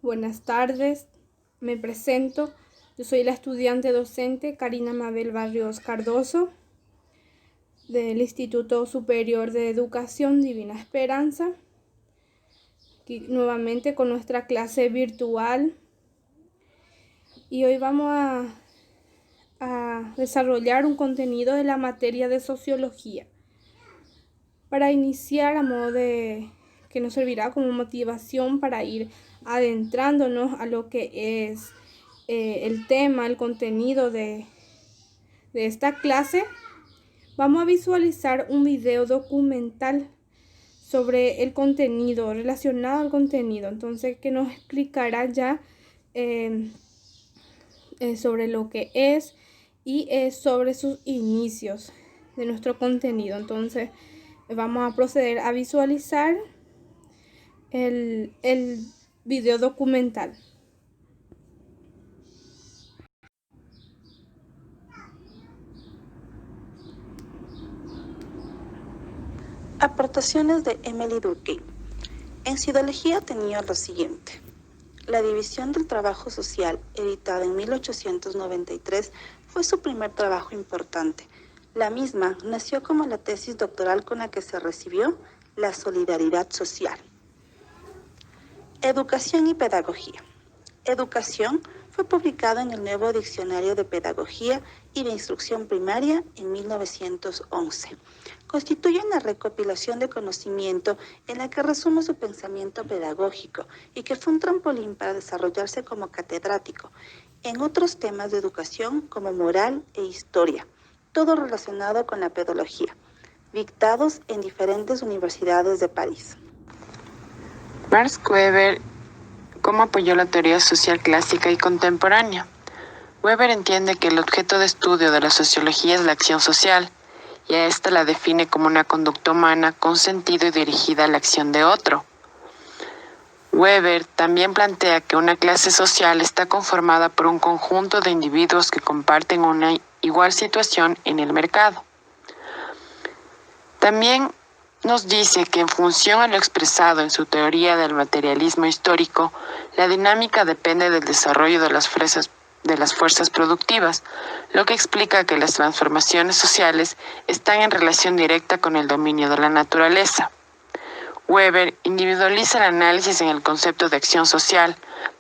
Buenas tardes, me presento. Yo soy la estudiante docente Karina Mabel Barrios Cardoso del Instituto Superior de Educación Divina Esperanza. Aquí nuevamente con nuestra clase virtual y hoy vamos a desarrollar un contenido de la materia de sociología. Para iniciar, a modo de que nos servirá como motivación para ir adentrándonos a lo que es el tema, el contenido de esta clase, vamos a visualizar un video documental sobre el contenido, relacionado al contenido, entonces que nos explicará ya sobre lo que es y sobre sus inicios de nuestro contenido. Entonces vamos a proceder a visualizar el video documental. Aportaciones de Emily Durkheim. En Psicología tenía lo siguiente. La división del trabajo social, editada en 1893, fue su primer trabajo importante. La misma nació como la tesis doctoral con la que se recibió, la solidaridad social. Educación y pedagogía. Educación fue publicada en el Nuevo Diccionario de Pedagogía y de Instrucción Primaria en 1911. Constituye una recopilación de conocimiento en la que resume su pensamiento pedagógico y que fue un trampolín para desarrollarse como catedrático en otros temas de educación como moral e historia, todo relacionado con la pedagogía, dictados en diferentes universidades de París. Max Weber, ¿cómo apoyó la teoría social clásica y contemporánea? Weber entiende que el objeto de estudio de la sociología es la acción social, y a esta la define como una conducta humana con sentido y dirigida a la acción de otro. Weber también plantea que una clase social está conformada por un conjunto de individuos que comparten una igual situación en el mercado. También nos dice que en función a lo expresado en su teoría del materialismo histórico, la dinámica depende del desarrollo de las fuerzas productivas, lo que explica que las transformaciones sociales están en relación directa con el dominio de la naturaleza. Weber individualiza el análisis en el concepto de acción social,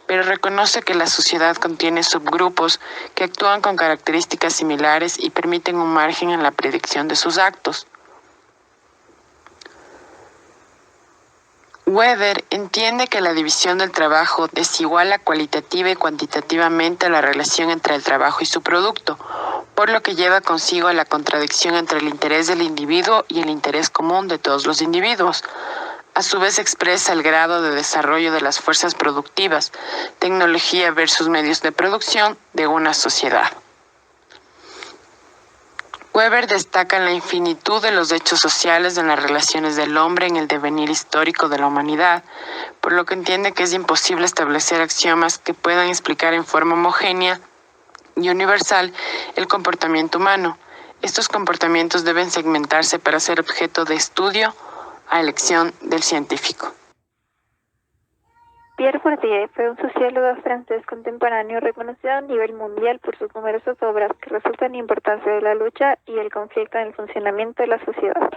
pero reconoce que la sociedad contiene subgrupos que actúan con características similares y permiten un margen en la predicción de sus actos. Weber entiende que la división del trabajo desiguala cualitativa y cuantitativamente a la relación entre el trabajo y su producto, por lo que lleva consigo a la contradicción entre el interés del individuo y el interés común de todos los individuos. A su vez expresa el grado de desarrollo de las fuerzas productivas, tecnología versus medios de producción de una sociedad. Weber destaca la infinitud de los hechos sociales en las relaciones del hombre en el devenir histórico de la humanidad, por lo que entiende que es imposible establecer axiomas que puedan explicar en forma homogénea y universal el comportamiento humano. Estos comportamientos deben segmentarse para ser objeto de estudio a elección del científico. Pierre Bourdieu fue un sociólogo francés contemporáneo reconocido a nivel mundial por sus numerosas obras que resaltan la importancia de la lucha y el conflicto en el funcionamiento de la sociedad,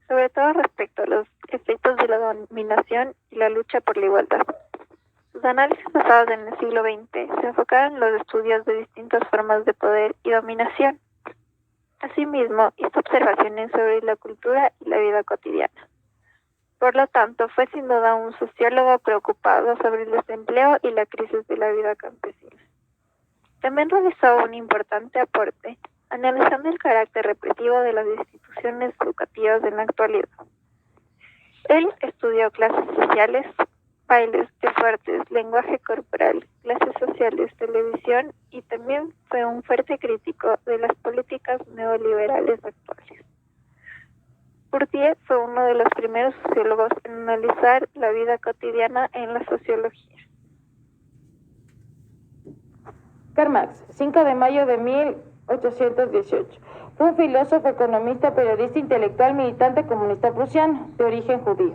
sobre todo respecto a los efectos de la dominación y la lucha por la igualdad. Sus análisis basados en el siglo XX se enfocaron en los estudios de distintas formas de poder y dominación. Asimismo, hizo observaciones sobre la cultura y la vida cotidiana. Por lo tanto, fue sin duda un sociólogo preocupado sobre el desempleo y la crisis de la vida campesina. También realizó un importante aporte analizando el carácter represivo de las instituciones educativas en la actualidad. Él estudió clases sociales, bailes de fuertes, lenguaje corporal, clases sociales, televisión y también fue un fuerte crítico de las políticas neoliberales actuales. Bourdieu fue uno de los primeros sociólogos en analizar la vida cotidiana en la sociología. Karl Marx, 5 de mayo de 1818. Fue un filósofo, economista, periodista, intelectual, militante comunista prusiano, de origen judío.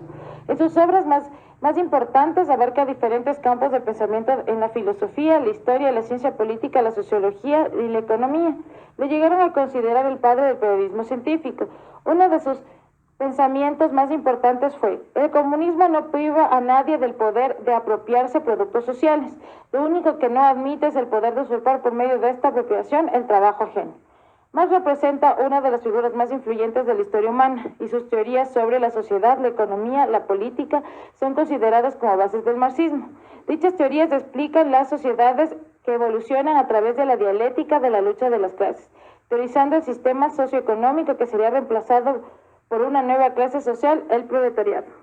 En sus obras más más importantes abarca diferentes campos de pensamiento en la filosofía, la historia, la ciencia política, la sociología y la economía. Le llegaron a considerar el padre del periodismo científico. Uno de sus pensamientos más importantes fue: el comunismo no priva a nadie del poder de apropiarse productos sociales. Lo único que no admite es el poder de usurpar por medio de esta apropiación el trabajo ajeno. Marx representa una de las figuras más influyentes de la historia humana, y sus teorías sobre la sociedad, la economía, la política son consideradas como bases del marxismo. Dichas teorías explican las sociedades que evolucionan a través de la dialéctica de la lucha de las clases, teorizando el sistema socioeconómico que sería reemplazado por una nueva clase social, el proletariado.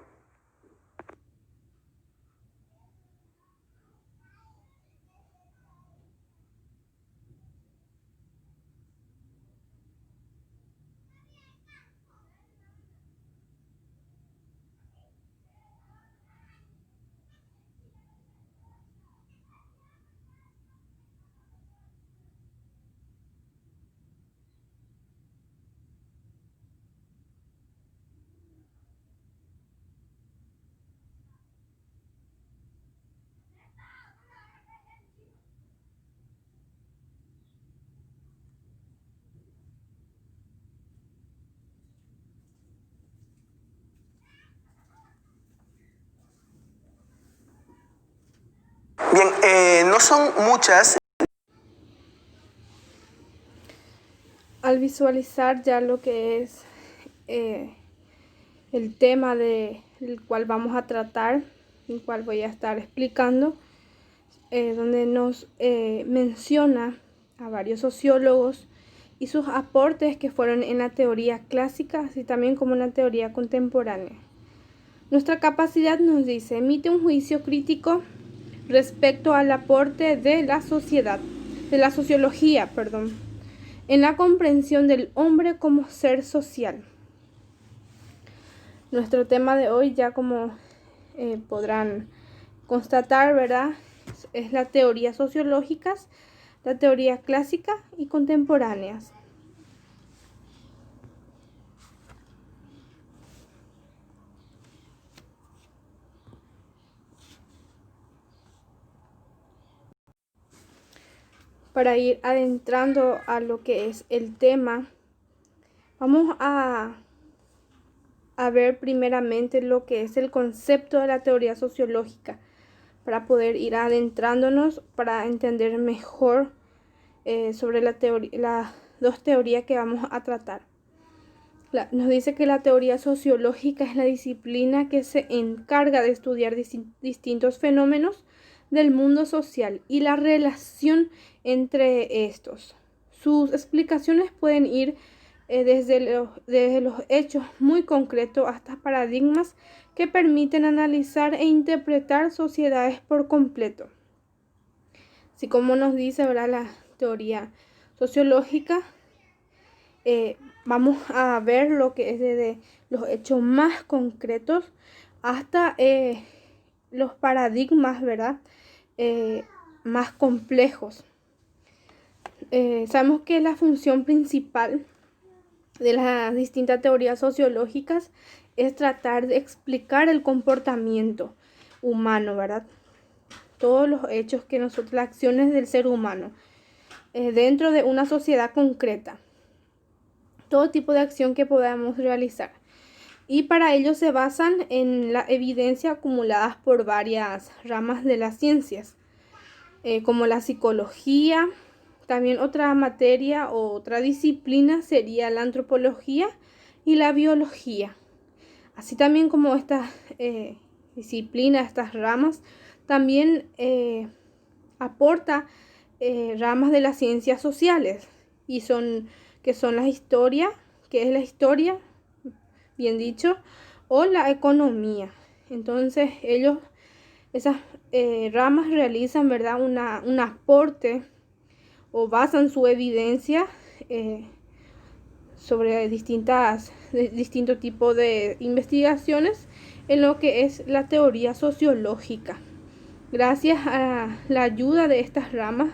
Bien, no son muchas. Al visualizar ya lo que es el tema del cual vamos a tratar, el cual voy a estar explicando, donde nos menciona a varios sociólogos y sus aportes que fueron en la teoría clásica, así también como en la teoría contemporánea. Nuestra capacidad, nos dice, emite un juicio crítico respecto al aporte de la sociología, en la comprensión del hombre como ser social. Nuestro tema de hoy, ya como podrán constatar, ¿verdad?, es la teoría sociológica, la teoría clásica y contemporáneas. Para ir adentrando a lo que es el tema, vamos a ver primeramente lo que es el concepto de la teoría sociológica, para poder ir adentrándonos, para entender mejor sobre las dos teorías que vamos a tratar. Nos dice que la teoría sociológica es la disciplina que se encarga de estudiar distintos fenómenos del mundo social y la relación entre estos. Sus explicaciones pueden ir desde los hechos muy concretos hasta paradigmas que permiten analizar e interpretar sociedades por completo. Así como nos dice, ¿verdad?, la teoría sociológica, vamos a ver lo que es desde los hechos más concretos hasta los paradigmas, ¿verdad?, más complejos. Sabemos que la función principal de las distintas teorías sociológicas es tratar de explicar el comportamiento humano, ¿verdad? Todos los hechos que las acciones del ser humano dentro de una sociedad concreta, todo tipo de acción que podamos realizar. Y para ello se basan en la evidencia acumuladas por varias ramas de las ciencias, como la psicología. También otra materia o otra disciplina sería la antropología y la biología. Así también como estas disciplinas, estas ramas, también aporta ramas de las ciencias sociales, y que son la historia, que es la historia, bien dicho, o la economía. Entonces esas ramas realizan, ¿verdad?, un aporte o basan su evidencia sobre distintos tipos de investigaciones en lo que es la teoría sociológica. Gracias a la ayuda de estas ramas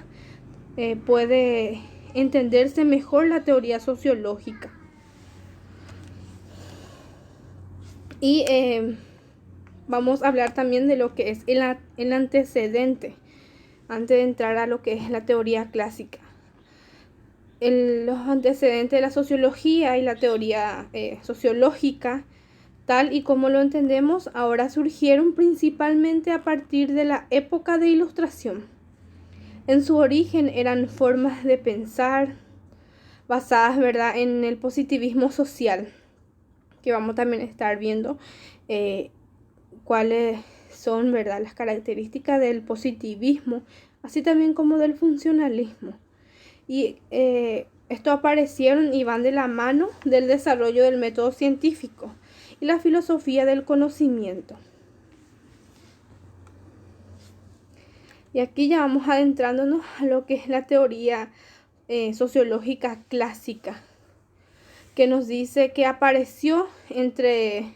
puede entenderse mejor la teoría sociológica. Y vamos a hablar también de lo que es el antecedente, antes de entrar a lo que es la teoría clásica. Los antecedentes de la sociología y la teoría sociológica, tal y como lo entendemos, ahora surgieron principalmente a partir de la época de Ilustración. En su origen eran formas de pensar basadas, ¿verdad?, en el positivismo social, que vamos también a estar viendo cuáles son, ¿verdad?, las características del positivismo, así también como del funcionalismo. Y estos aparecieron y van de la mano del desarrollo del método científico y la filosofía del conocimiento. Y aquí ya vamos adentrándonos a lo que es la teoría sociológica clásica, que nos dice que apareció entre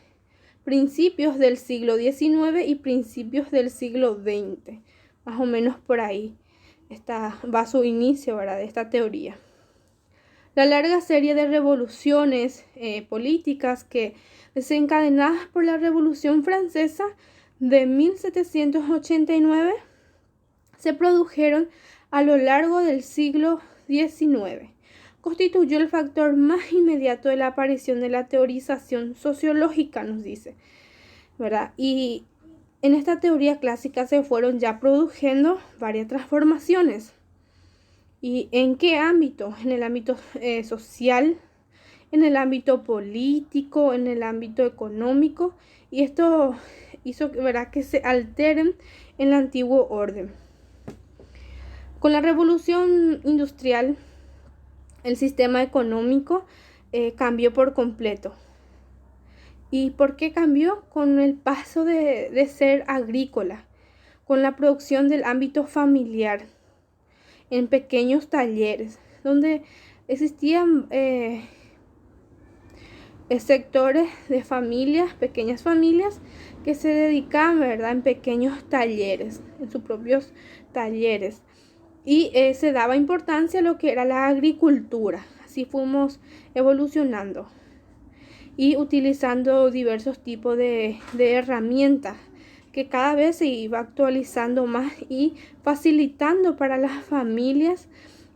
principios del siglo XIX y principios del siglo XX, más o menos por ahí va su inicio, ¿verdad?, de esta teoría. La larga serie de revoluciones políticas que desencadenadas por la Revolución Francesa de 1789 se produjeron a lo largo del siglo XIX. Constituyó el factor más inmediato de la aparición de la teorización sociológica, nos dice, ¿verdad? Y en esta teoría clásica se fueron ya produciendo varias transformaciones. ¿Y en qué ámbito? En el ámbito social, en el ámbito político, en el ámbito económico, y esto hizo, ¿verdad?, que se alteren el antiguo orden. Con la revolución industrial, el sistema económico cambió por completo. ¿Y por qué cambió? Con el paso de ser agrícola, con la producción del ámbito familiar, en pequeños talleres, donde existían sectores de familias, pequeñas familias, que se dedicaban, ¿verdad?, en pequeños talleres, en sus propios talleres. Y se daba importancia a lo que era la agricultura. Así fuimos evolucionando y utilizando diversos tipos de herramientas que cada vez se iba actualizando más y facilitando para las familias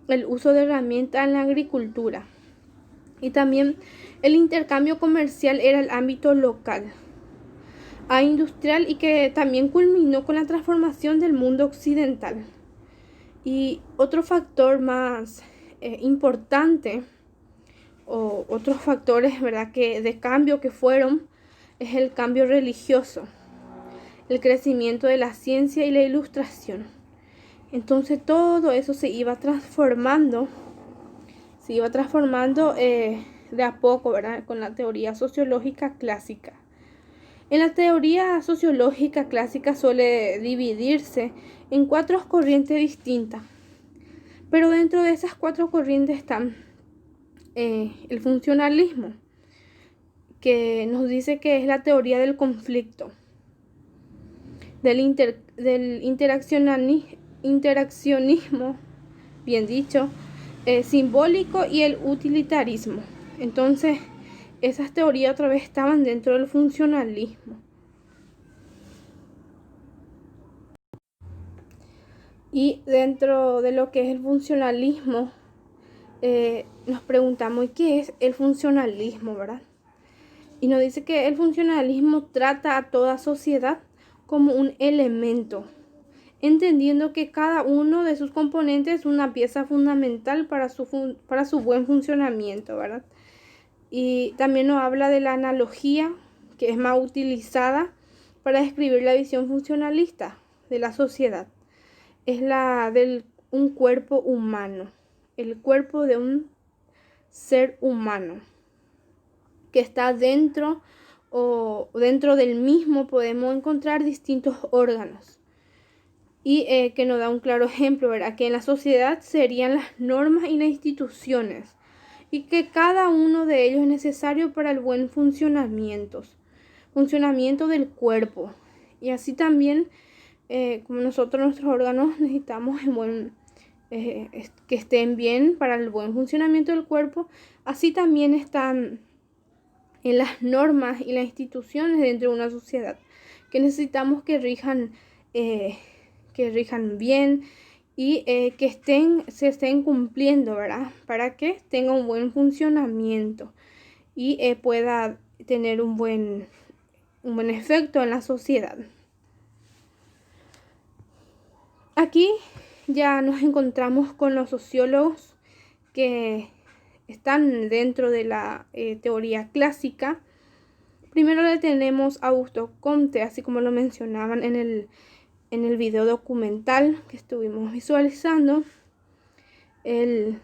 el uso de herramientas en la agricultura. Y también el intercambio comercial era el ámbito local a industrial, y que también culminó con la transformación del mundo occidental. Y otro factor más importante, o otros factores, ¿verdad?, que de cambio que fueron, es el cambio religioso, el crecimiento de la ciencia y la ilustración. Entonces todo eso se iba transformando de a poco, ¿verdad?, con la teoría sociológica clásica. En la teoría sociológica clásica suele dividirse en 4 corrientes distintas, pero dentro de esas 4 corrientes están el funcionalismo, que nos dice que es la teoría del conflicto, del interaccionismo, bien dicho, simbólico, y el utilitarismo. Entonces, esas teorías otra vez estaban dentro del funcionalismo. Y dentro de lo que es el funcionalismo, nos preguntamos, ¿qué es el funcionalismo, verdad? Y nos dice que el funcionalismo trata a toda sociedad como un elemento, entendiendo que cada uno de sus componentes es una pieza fundamental para su buen funcionamiento, ¿verdad? Y también nos habla de la analogía, que es más utilizada para describir la visión funcionalista de la sociedad. Es la de un cuerpo humano, el cuerpo de un ser humano, que está dentro del mismo podemos encontrar distintos órganos. Y que nos da un claro ejemplo, ¿verdad?, que en la sociedad serían las normas y las instituciones, y que cada uno de ellos es necesario para el buen funcionamiento del cuerpo. Y así también, como nuestros órganos necesitamos que estén bien para el buen funcionamiento del cuerpo, así también están en las normas y las instituciones dentro de una sociedad, que necesitamos que rijan bien y que se estén cumpliendo, ¿verdad? Para que tenga un buen funcionamiento y pueda tener un buen efecto en la sociedad. Aquí ya nos encontramos con los sociólogos que están dentro de la teoría clásica. Primero le tenemos a Augusto Comte, así como lo mencionaban en el video documental que estuvimos visualizando. Él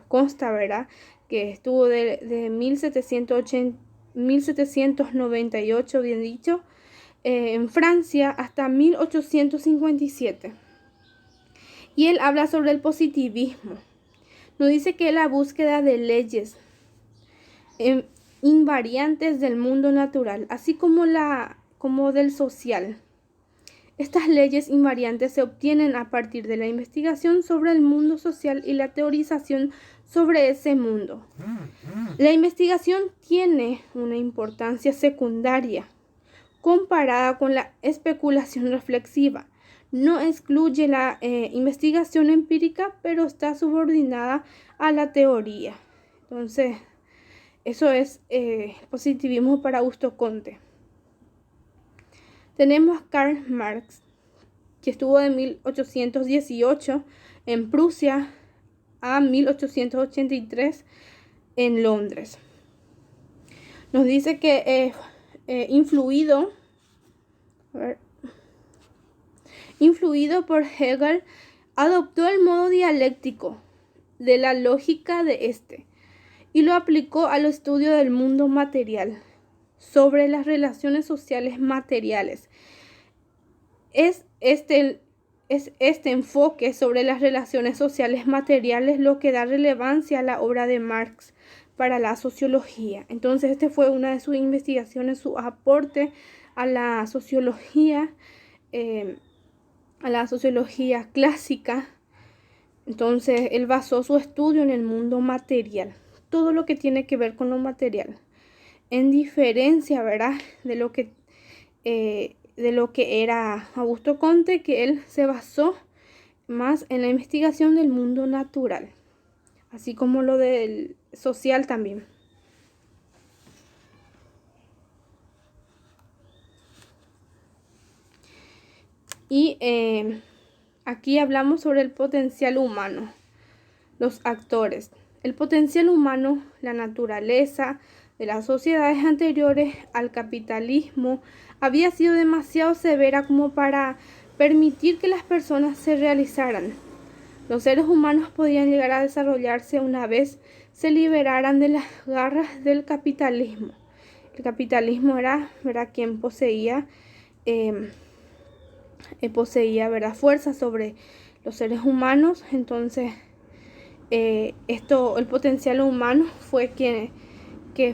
consta, ¿verdad?, que estuvo de 1798, bien dicho, en Francia hasta 1857. Y él habla sobre el positivismo. Nos dice que es la búsqueda de leyes invariantes del mundo natural, así como del social. Estas leyes invariantes se obtienen a partir de la investigación sobre el mundo social y la teorización sobre ese mundo. La investigación tiene una importancia secundaria comparada con la especulación reflexiva. No excluye la investigación empírica, pero está subordinada a la teoría. Entonces, eso es positivismo para Augusto Comte. Tenemos a Karl Marx, que estuvo de 1818 en Prusia a 1883 en Londres. Nos dice que influido por Hegel, adoptó el modo dialéctico de la lógica de este y lo aplicó al estudio del mundo material sobre las relaciones sociales materiales. Es este enfoque sobre las relaciones sociales materiales lo que da relevancia a la obra de Marx para la sociología. Entonces, este fue una de sus investigaciones, su aporte a la sociología clásica. Entonces, él basó su estudio en el mundo material, todo lo que tiene que ver con lo material, en diferencia, ¿verdad?, de lo que era Augusto Comte, que él se basó más en la investigación del mundo natural, así como lo del social también. Y aquí hablamos sobre el potencial humano, los actores. El potencial humano, la naturaleza de las sociedades anteriores al capitalismo había sido demasiado severa como para permitir que las personas se realizaran. Los seres humanos podían llegar a desarrollarse una vez se liberaran de las garras del capitalismo. El capitalismo era, ¿verdad?, quien poseía ¿verdad?, fuerza sobre los seres humanos. Entonces, el potencial humano fue que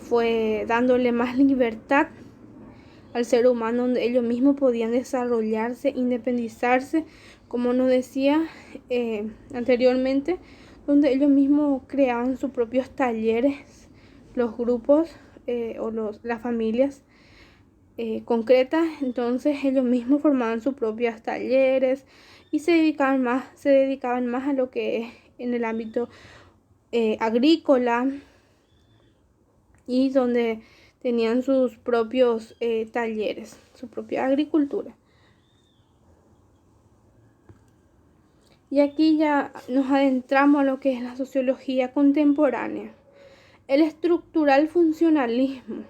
fue dándole más libertad al ser humano, donde ellos mismos podían desarrollarse, independizarse, como nos decía anteriormente, donde ellos mismos creaban sus propios talleres, los grupos las familias concretas. Entonces ellos mismos formaban sus propios talleres y se dedicaban más a lo que es en el ámbito agrícola, y donde tenían sus propios talleres, su propia agricultura. Y aquí ya nos adentramos a lo que es la sociología contemporánea. El estructural funcionalismo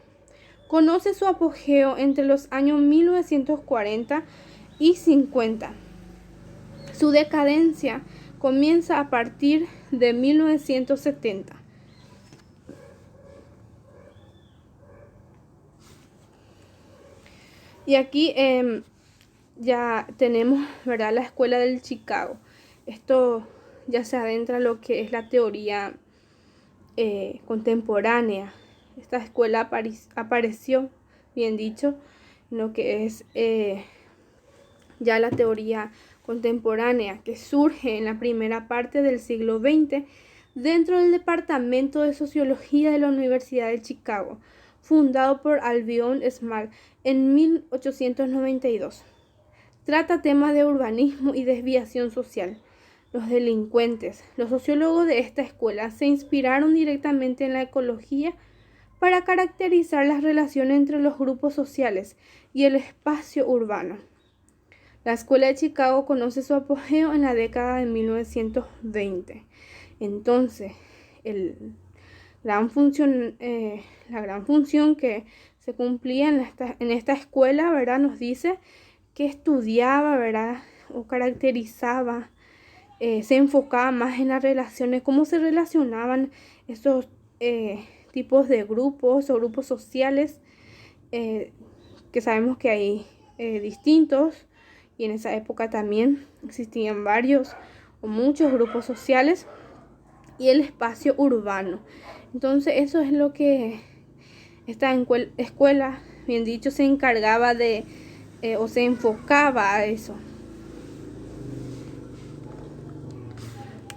conoce su apogeo entre los años 1940 y 50. Su decadencia comienza a partir de 1970. Y aquí ya tenemos, ¿verdad?, la escuela del Chicago. Esto ya se adentra en lo que es la teoría contemporánea. Esta escuela apareció, bien dicho, en lo que es ya la teoría contemporánea, que surge en la primera parte del siglo XX dentro del Departamento de Sociología de la Universidad de Chicago. fundado por Albion Smart en 1892. Trata temas de urbanismo y desviación social. Los delincuentes. Los sociólogos de esta escuela se inspiraron directamente en la ecología para caracterizar las relaciones entre los grupos sociales y el espacio urbano. La Escuela de Chicago conoce su apogeo en la década de 1920. Entonces, la gran función que se cumplía en esta escuela, ¿verdad? Nos dice que estudiaba, ¿verdad? O caracterizaba, se enfocaba más en las relaciones, cómo se relacionaban estos tipos de grupos o grupos sociales, que sabemos que hay distintos, y en esa época también existían varios o muchos grupos sociales, y el espacio urbano. Entonces eso es lo que esta escuela, bien dicho, se encargaba de o se enfocaba a eso.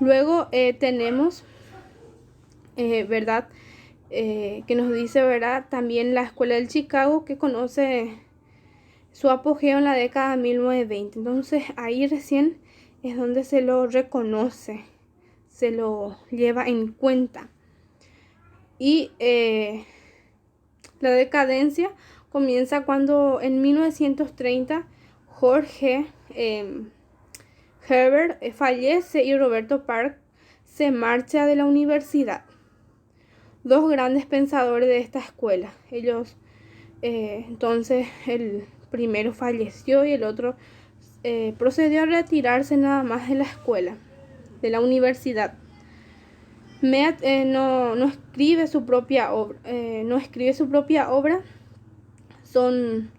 Luego tenemos, ¿verdad? Que nos dice, ¿verdad? También la Escuela del Chicago, que conoce su apogeo en la década de 1920. Entonces ahí recién es donde se lo reconoce, se lo lleva en cuenta. Y la decadencia comienza cuando en 1930 Jorge Herbert fallece y Roberto Park se marcha de la universidad. Dos grandes pensadores de esta escuela. Ellos, entonces, el primero falleció y el otro procedió a retirarse nada más de la escuela, de la universidad. Mead no escribe su propia obra, son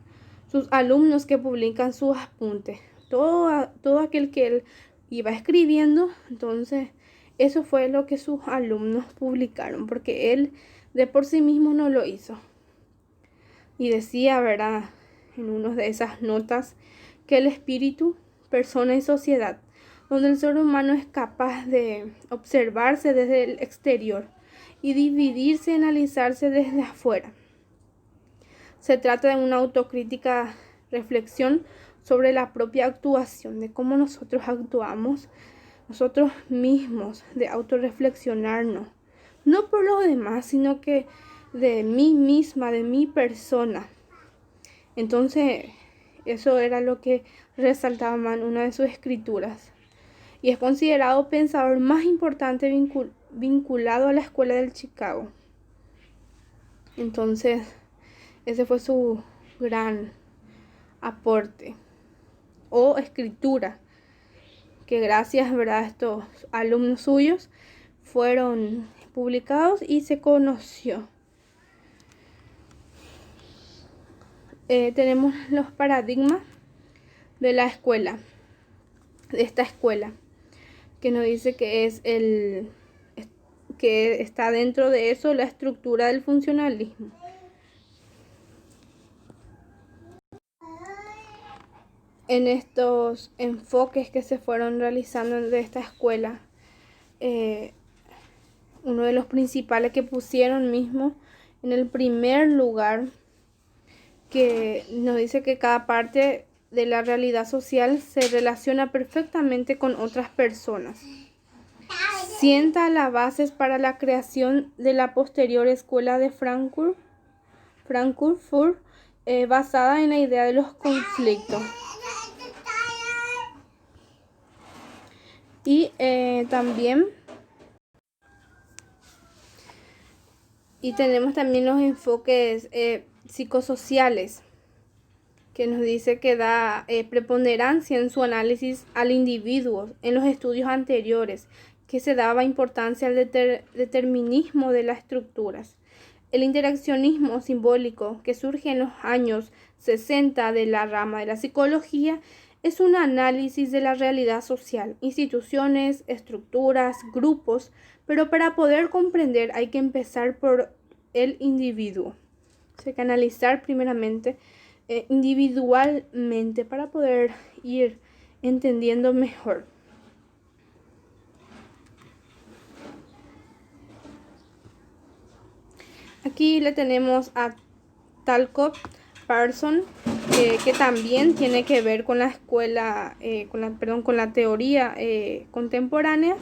sus alumnos que publican sus apuntes. Todo aquel que él iba escribiendo, entonces eso fue lo que sus alumnos publicaron, porque él de por sí mismo no lo hizo. Y decía, ¿verdad?, en una de esas notas, que el espíritu, persona y sociedad, donde el ser humano es capaz de observarse desde el exterior y dividirse y analizarse desde afuera. Se trata de una autocrítica reflexión sobre la propia actuación, de cómo nosotros actuamos nosotros mismos, de autorreflexionarnos, no por los demás, sino que de mí misma, de mi persona. Entonces, eso era lo que resaltaba en una de sus escrituras. Y es considerado pensador más importante vinculado a la Escuela del Chicago. Entonces, ese fue su gran aporte o escritura, que gracias, ¿verdad?, a estos alumnos suyos fueron publicados y se conoció. Tenemos los paradigmas de la escuela, de esta escuela, que nos dice que es que está dentro de eso la estructura del funcionalismo. En estos enfoques que se fueron realizando de esta escuela, uno de los principales que pusieron mismo en el primer lugar, que nos dice que cada parte de la realidad social se relaciona perfectamente con otras personas. Sienta las bases para la creación de la posterior escuela de Frankfurt, basada en la idea de los conflictos. Y tenemos también los enfoques psicosociales, que nos dice que da preponderancia en su análisis al individuo. En los estudios anteriores, que se daba importancia al determinismo de las estructuras. El interaccionismo simbólico, que surge en los años 60 de la rama de la psicología, es un análisis de la realidad social, instituciones, estructuras, grupos, pero para poder comprender hay que empezar por el individuo. Hay que analizar primeramente individualmente para poder ir entendiendo mejor. Aquí le tenemos a Talcott Parsons, que también tiene que ver con la escuela, con la teoría contemporánea,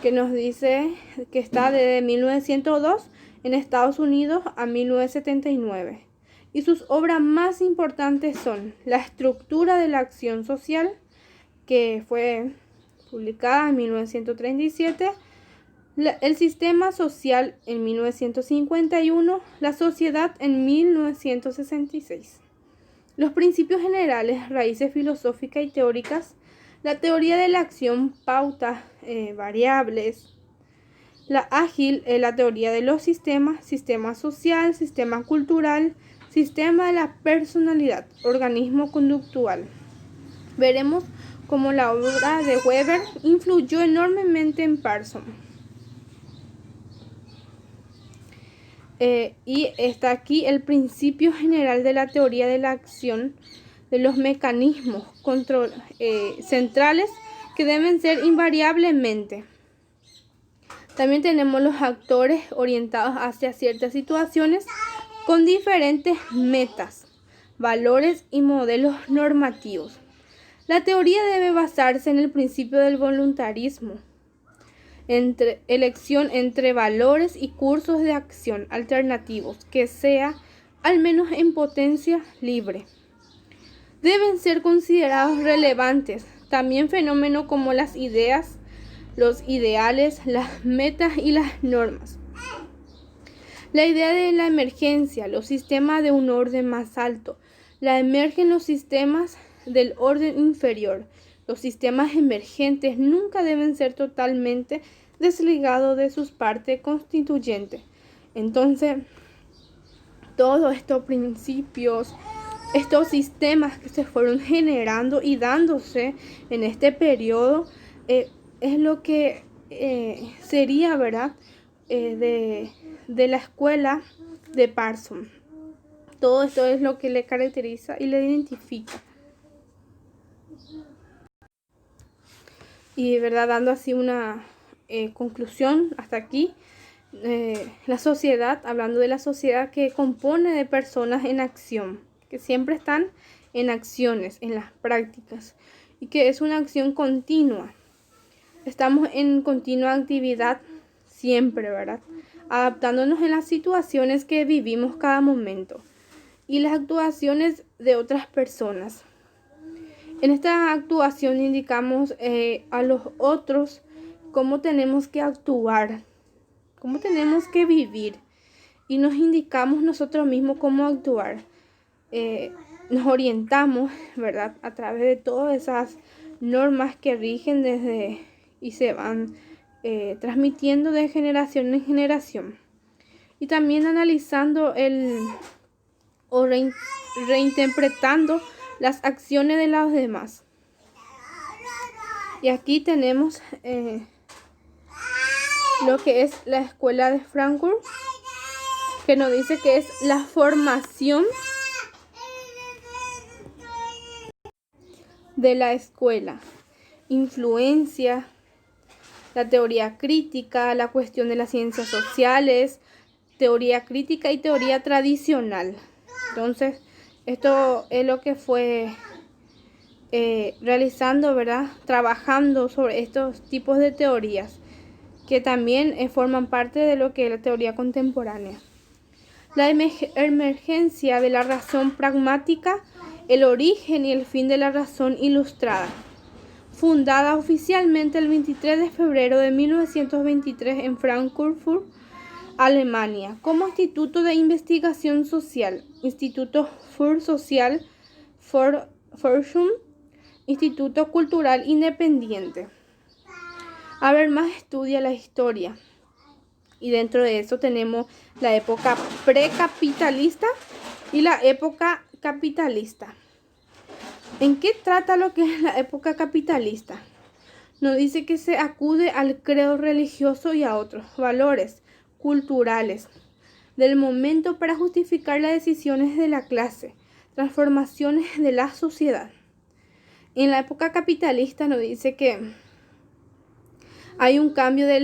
que nos dice que está desde 1902 en Estados Unidos a 1979. Y sus obras más importantes son La estructura de la acción social, que fue publicada en 1937, El sistema social en 1951, La sociedad en 1966. Los principios generales, raíces filosóficas y teóricas, la teoría de la acción, pautas variables, la ágil, la teoría de los sistemas, sistema social, sistema cultural, sistema de la personalidad, organismo conductual. Veremos cómo la obra de Weber influyó enormemente en Parsons. Y está aquí el principio general de la teoría de la acción, de los mecanismos centrales que deben ser invariablemente. También tenemos los actores orientados hacia ciertas situaciones con diferentes metas, valores y modelos normativos. La teoría debe basarse en el principio del voluntarismo, elección entre valores y cursos de acción alternativos, que sea, al menos en potencia, libre. Deben ser considerados relevantes también fenómenos como las ideas, los ideales, las metas y las normas. La idea de la emergencia, los sistemas de un orden más alto. Emergen los sistemas del orden inferior. Los sistemas emergentes nunca deben ser totalmente desligados de sus partes constituyentes. Entonces, todos estos principios, estos sistemas que se fueron generando y dándose en este periodo, es lo que sería, ¿verdad?, de la escuela de Parsons. Todo esto es lo que le caracteriza y le identifica. Y, ¿verdad?, dando así una conclusión hasta aquí, la sociedad, hablando de la sociedad que compone de personas en acción, que siempre están en acciones, en las prácticas, y que es una acción continua. Estamos en continua actividad siempre, ¿verdad?, adaptándonos en las situaciones que vivimos cada momento y las actuaciones de otras personas. En esta actuación indicamos a los otros cómo tenemos que actuar, cómo tenemos que vivir, y nos indicamos nosotros mismos cómo actuar. Nos orientamos, ¿verdad?, a través de todas esas normas que rigen desde y se van transmitiendo de generación en generación. Y también analizando o reinterpretando las acciones de los demás. Y aquí tenemos lo que es la escuela de Frankfurt, que nos dice que es la formación de la escuela, influencia, la teoría crítica, la cuestión de las ciencias sociales, teoría crítica y teoría tradicional. Entonces, esto es lo que fue realizando, ¿verdad?, trabajando sobre estos tipos de teorías, que también forman parte de lo que es la teoría contemporánea. La emergencia de la razón pragmática, el origen y el fin de la razón ilustrada. Fundada oficialmente el 23 de febrero de 1923 en Frankfurt, Alemania, como Instituto de Investigación Social, Instituto für Soziale Forschung, Instituto Cultural Independiente. Habermas estudia la historia, y dentro de eso tenemos la época precapitalista y la época capitalista. ¿En qué trata lo que es la época capitalista? Nos dice que se acude al credo religioso y a otros valores culturales del momento para justificar las decisiones de la clase, transformaciones de la sociedad. En la época capitalista nos dice que hay un cambio de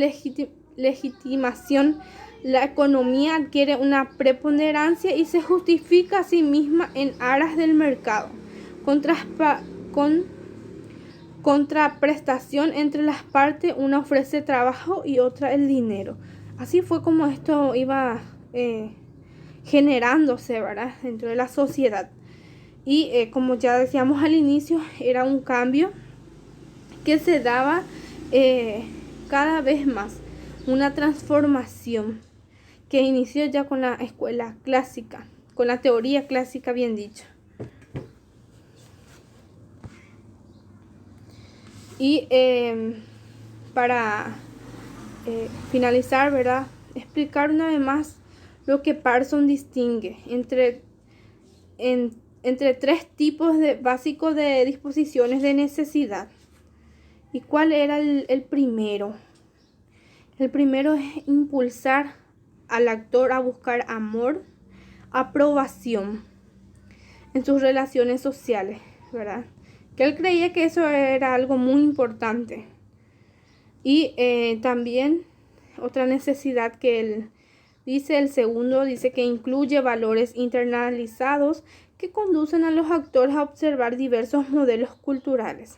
legitimación la economía adquiere una preponderancia y se justifica a sí misma en aras del mercado, con contraprestación entre las partes, una ofrece trabajo y otra el dinero. Así fue como esto iba generándose, ¿verdad?, dentro de la sociedad. Y como ya decíamos al inicio, era un cambio que se daba cada vez más, una transformación que inició ya con la escuela clásica, con la teoría clásica, bien dicho. Y para finalizar, ¿verdad?, explicar una vez más lo que Parsons distingue entre tres tipos básicos de disposiciones de necesidad. ¿Y cuál era el primero? El primero es impulsar al actor a buscar amor, aprobación en sus relaciones sociales, ¿verdad? Que él creía que eso era algo muy importante. Y también otra necesidad que él dice, el segundo, dice que incluye valores internalizados que conducen a los actores a observar diversos modelos culturales.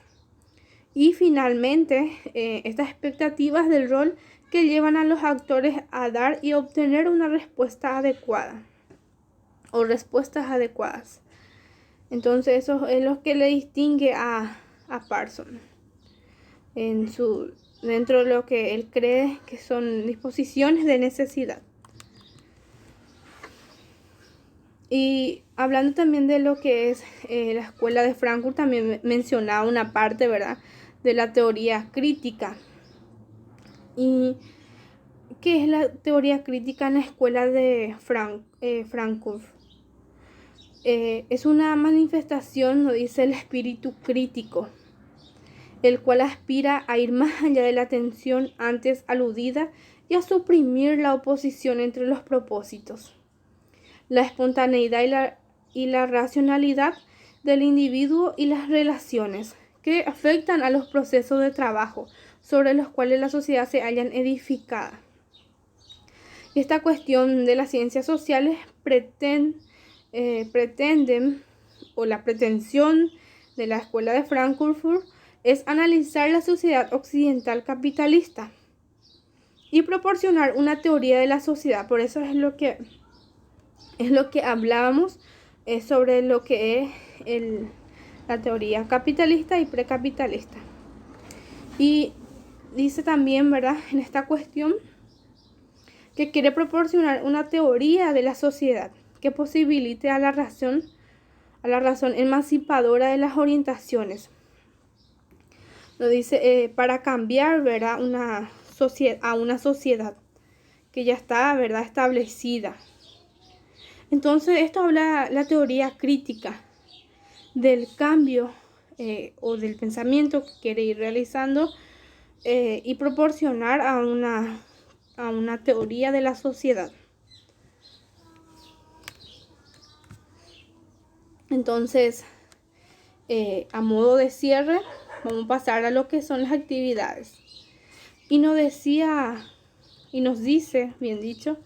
Y finalmente, estas expectativas del rol que llevan a los actores a dar y obtener una respuesta adecuada o respuestas adecuadas. Entonces eso es lo que le distingue a Parsons dentro de lo que él cree que son disposiciones de necesidad. Y hablando también de lo que es la escuela de Frankfurt, también mencionaba una parte, ¿verdad?, de la teoría crítica. ¿Y qué es la teoría crítica en la escuela de Frankfurt? Es una manifestación, lo dice, el espíritu crítico, el cual aspira a ir más allá de la tensión antes aludida y a suprimir la oposición entre los propósitos, la espontaneidad y la racionalidad del individuo y las relaciones que afectan a los procesos de trabajo sobre los cuales la sociedad se hallan edificada. Esta cuestión de las ciencias sociales pretenden, o la pretensión de la escuela de Frankfurt es analizar la sociedad occidental capitalista y proporcionar una teoría de la sociedad. Por eso es lo que hablábamos sobre lo que es la teoría capitalista y precapitalista. Y dice también, ¿verdad?, en esta cuestión que quiere proporcionar una teoría de la sociedad que posibilite a la razón emancipadora de las orientaciones. Lo dice para cambiar, ¿verdad?, a una sociedad que ya está, ¿verdad?, establecida. Entonces esto habla la teoría crítica del cambio o del pensamiento que quiere ir realizando y proporcionar a una teoría de la sociedad. Entonces, a modo de cierre, vamos a pasar a lo que son las actividades. Y nos dice, bien dicho,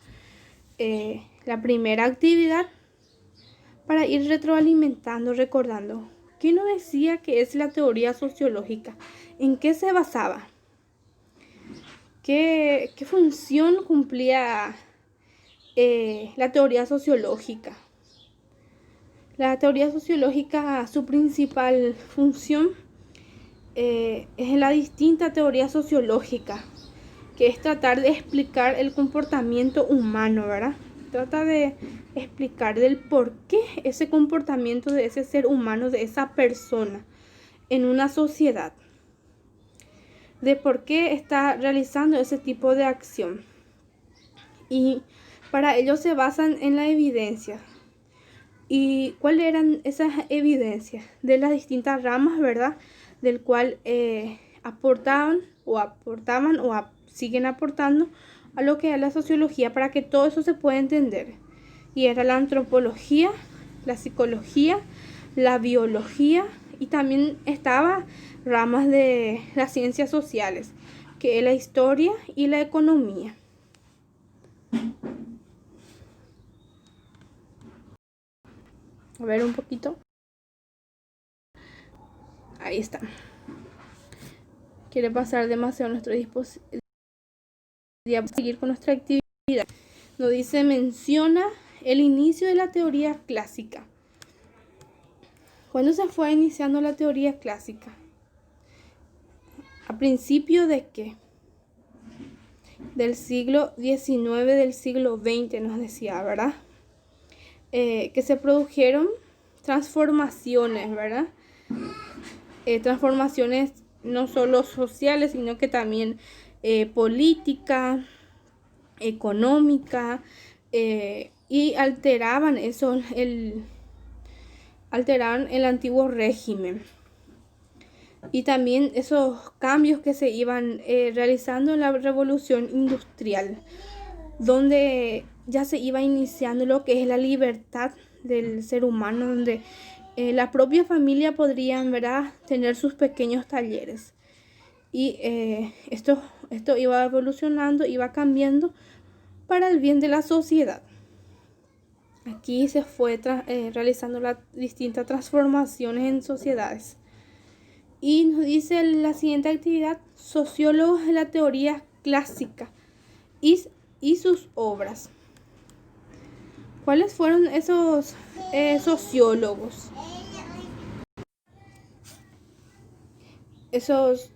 la primera actividad, para ir retroalimentando, recordando, ¿qué nos decía que es la teoría sociológica? ¿En qué se basaba? ¿Qué función cumplía la teoría sociológica? La teoría sociológica, su principal función es la distinta teoría sociológica, que es tratar de explicar el comportamiento humano, ¿verdad? Trata de explicar del por qué ese comportamiento de ese ser humano, de esa persona en una sociedad, de por qué está realizando ese tipo de acción. Y para ello se basan en la evidencia. ¿Y cuáles eran esas evidencias? De las distintas ramas, ¿verdad?, del cual aportaban o siguen aportando a lo que es la sociología, para que todo eso se pueda entender. Y era la antropología, la psicología, la biología, y también estaba ramas de las ciencias sociales, que es la historia y la economía. A ver un poquito. Ahí está. Quiere pasar demasiado nuestro dispositivo. Seguir con nuestra actividad. Nos dice, menciona el inicio de la teoría clásica. ¿Cuándo se fue iniciando la teoría clásica? ¿A principio de qué? Del siglo XIX, del siglo XX, nos decía, ¿verdad? Que se produjeron transformaciones, ¿verdad? Transformaciones no solo sociales, sino que también política, económica, y alteraban el antiguo régimen. Y también esos cambios que se iban realizando en la revolución industrial, donde ya se iba iniciando lo que es la libertad del ser humano, donde la propia familia podrían, ¿verdad?, tener sus pequeños talleres. Y esto iba evolucionando, iba cambiando para el bien de la sociedad. Aquí se fue realizando las distintas transformaciones en sociedades. Y nos dice la siguiente actividad, sociólogos de la teoría clásica y sus obras. ¿Cuáles fueron esos sociólogos? Esos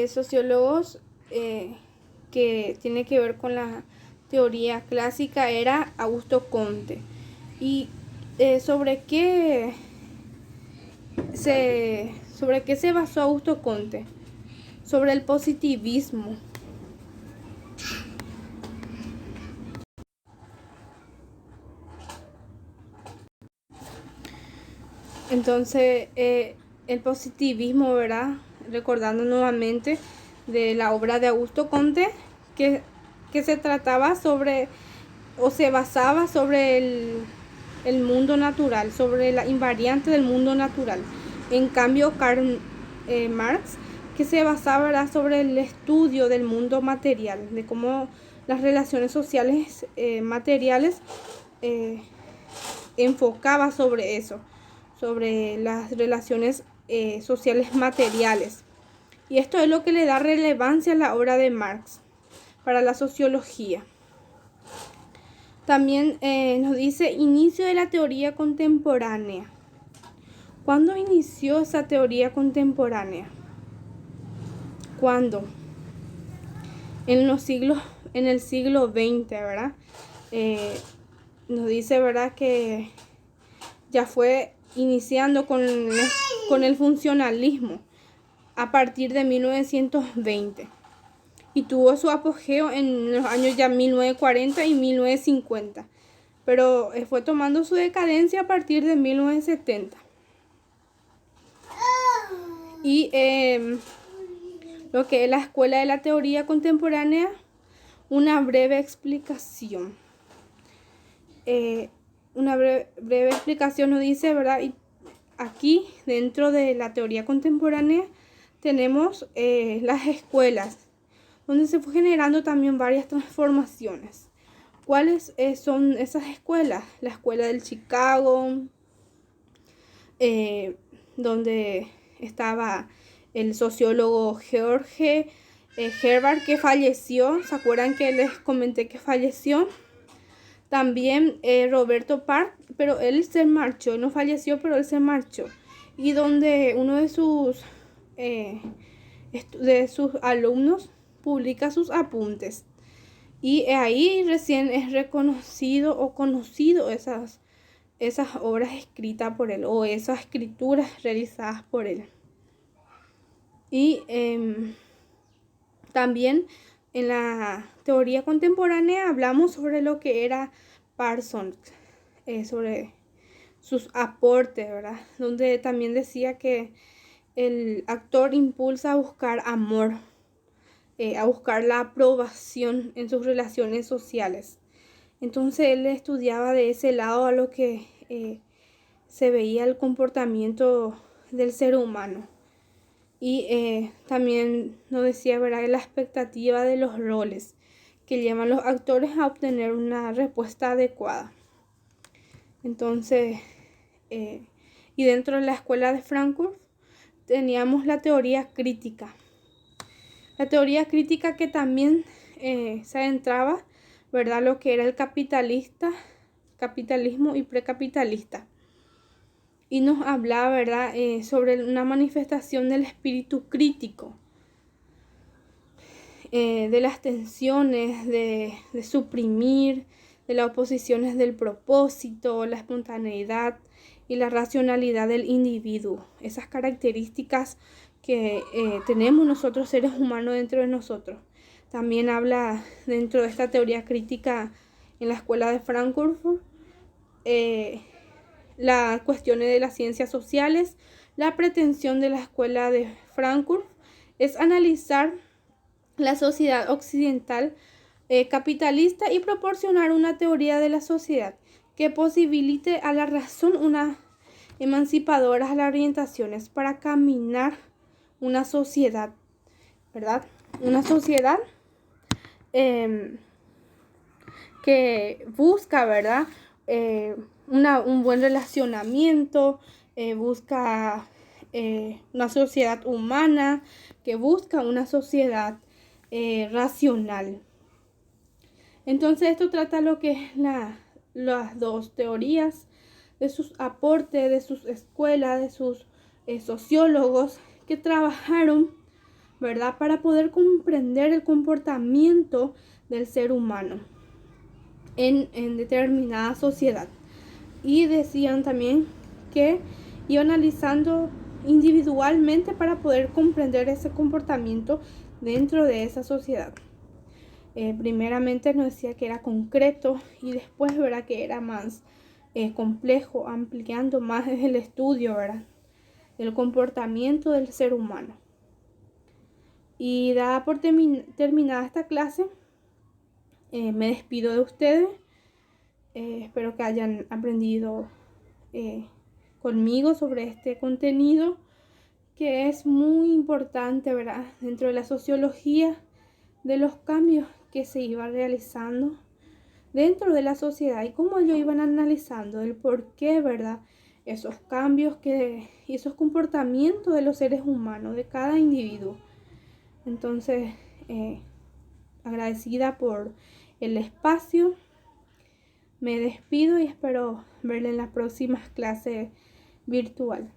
sociólogos que tienen que ver con la teoría clásica era Augusto Comte. ¿Y sobre qué se basó Augusto Comte? Sobre el positivismo. Entonces, el positivismo, ¿verdad? Recordando nuevamente de la obra de Augusto Comte, que se trataba sobre, o se basaba sobre el mundo natural, sobre la invariante del mundo natural. En cambio, Karl Marx, que se basaba, ¿verdad?, sobre el estudio del mundo material, de cómo las relaciones sociales materiales enfocaba sobre eso, sobre las relaciones sociales materiales. Y esto es lo que le da relevancia a la obra de Marx para la sociología. También nos dice inicio de la teoría contemporánea. ¿Cuándo inició esa teoría contemporánea? ¿Cuándo? En el siglo XX, ¿verdad? Nos dice, ¿verdad?, que ya fue iniciando con el funcionalismo a partir de 1920 y tuvo su apogeo en los años ya 1940 y 1950, pero fue tomando su decadencia a partir de 1970. Y lo que es la escuela de la teoría contemporánea, una breve explicación. Una breve explicación nos dice, ¿verdad? Y aquí, dentro de la teoría contemporánea, tenemos las escuelas, donde se fue generando también varias transformaciones. ¿Cuáles son esas escuelas? La escuela del Chicago, donde estaba el sociólogo George Herbert, que falleció. ¿Se acuerdan que les comenté que falleció? También Roberto Park, pero él se marchó, no falleció, pero él se marchó. Y donde uno de sus alumnos publica sus apuntes. Y ahí recién es reconocido o conocido esas obras escritas por él, o esas escrituras realizadas por él. Y también en la teoría contemporánea hablamos sobre lo que era Parsons, sobre sus aportes, ¿verdad? Donde también decía que el actor impulsa a buscar amor, a buscar la aprobación en sus relaciones sociales. Entonces él estudiaba de ese lado a lo que se veía el comportamiento del ser humano. Y también nos decía, ¿verdad?, la expectativa de los roles, que llevan los actores a obtener una respuesta adecuada. Entonces, y dentro de la escuela de Frankfurt teníamos la teoría crítica. La teoría crítica que también se adentraba, ¿verdad?, lo que era el capitalismo y precapitalista. Y nos hablaba, ¿verdad?, sobre una manifestación del espíritu crítico, de las tensiones, de suprimir, de las oposiciones del propósito, la espontaneidad y la racionalidad del individuo. Esas características que tenemos nosotros seres humanos dentro de nosotros. También habla dentro de esta teoría crítica en la escuela de Frankfurt las cuestiones de las ciencias sociales. La pretensión de la escuela de Frankfurt es analizar la sociedad occidental capitalista y proporcionar una teoría de la sociedad que posibilite a la razón una emancipadora a las orientaciones para caminar una sociedad, ¿verdad? Una sociedad que busca, ¿verdad?, un buen relacionamiento, busca una sociedad humana, que busca una sociedad racional. Entonces esto trata lo que es las dos teorías, de sus aportes, de sus escuelas, de sus sociólogos que trabajaron, ¿verdad?, para poder comprender el comportamiento del ser humano en determinada sociedad. Y decían también que iban analizando individualmente para poder comprender ese comportamiento dentro de esa sociedad. Primeramente nos decía que era concreto y después, ¿verdad?, que era más complejo, ampliando más el estudio, ¿verdad?, del comportamiento del ser humano. Y dada por terminada esta clase, me despido de ustedes. Espero que hayan aprendido conmigo sobre este contenido que es muy importante, ¿verdad?, dentro de la sociología, de los cambios que se iban realizando dentro de la sociedad y cómo ellos iban analizando el por qué, ¿verdad?, esos cambios y esos comportamientos de los seres humanos, de cada individuo. Entonces, agradecida por el espacio, me despido y espero verle en las próximas clases virtual.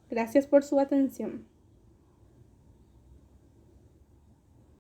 Gracias por su atención.